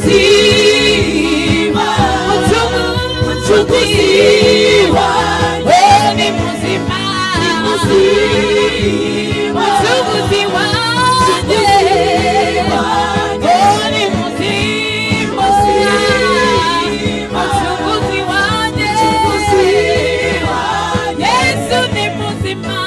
muzima, Mchunguzi wangu ni mzima, Mchunguzi wangu ni mzima, Mchunguzi wangu Yesu ni mzima.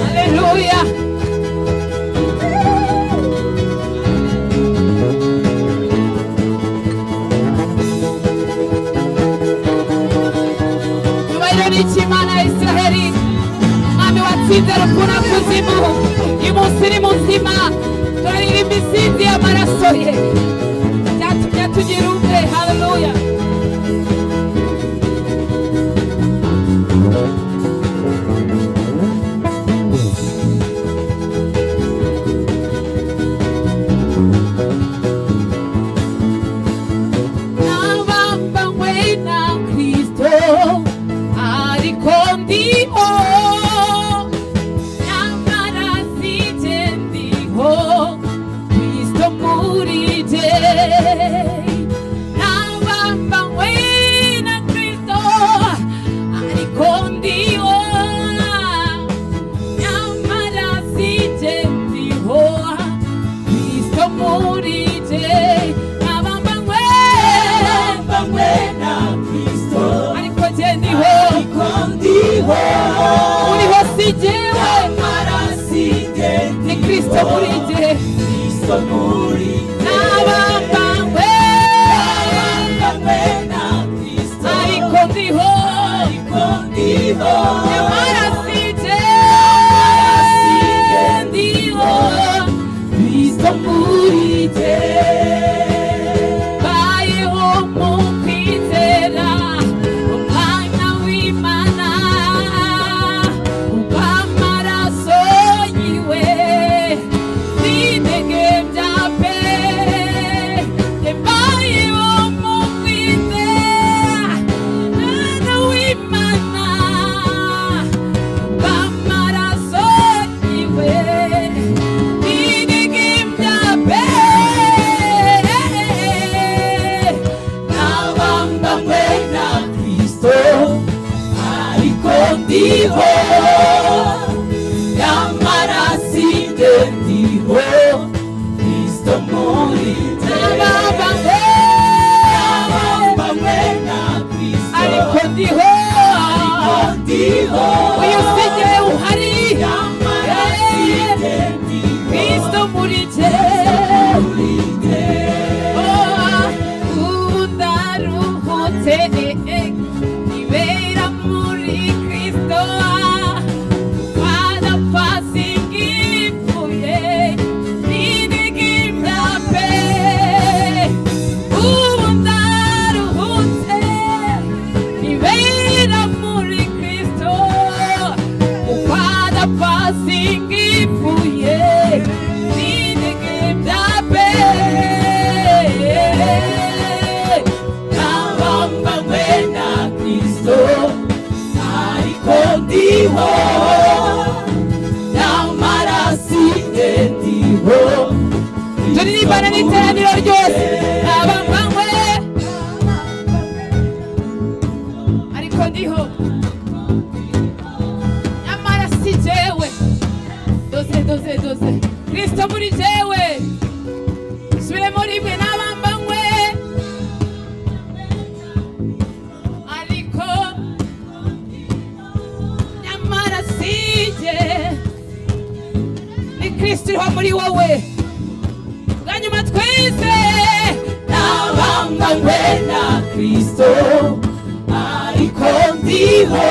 Hallelujah. Imana ya Israheli, Mwami watsinze urupfu na kuzimu, uyu munsi ni muzima, turaririmba intsinzi y'amaraso ye, byatumye tugira ubwe. Haleluya. Lead ndiho nyamara sinjye ndiho Kristo muri jye nabambanywe na Kristo ariko ndiho uyu sinjye uhari nyamara sinjye ndiho Kristo muri jye ibera muri Kristo Father passing ipfuye n'indigimya pe ubu ndaruhutse ibera muri Kristo Father passing ipfuye n'indigimya pe ndiho nyamara sinjye ndiho turirimbana n'iteraniro ryose nabambanywe ariko ndiho nyamara si jewe doze Kristo muri jewe subiremo rimwe nabambanywe ariko ni Kristo uriho muri wowe bwa nyuma twese nabambanywe na Kristo ariko ndiho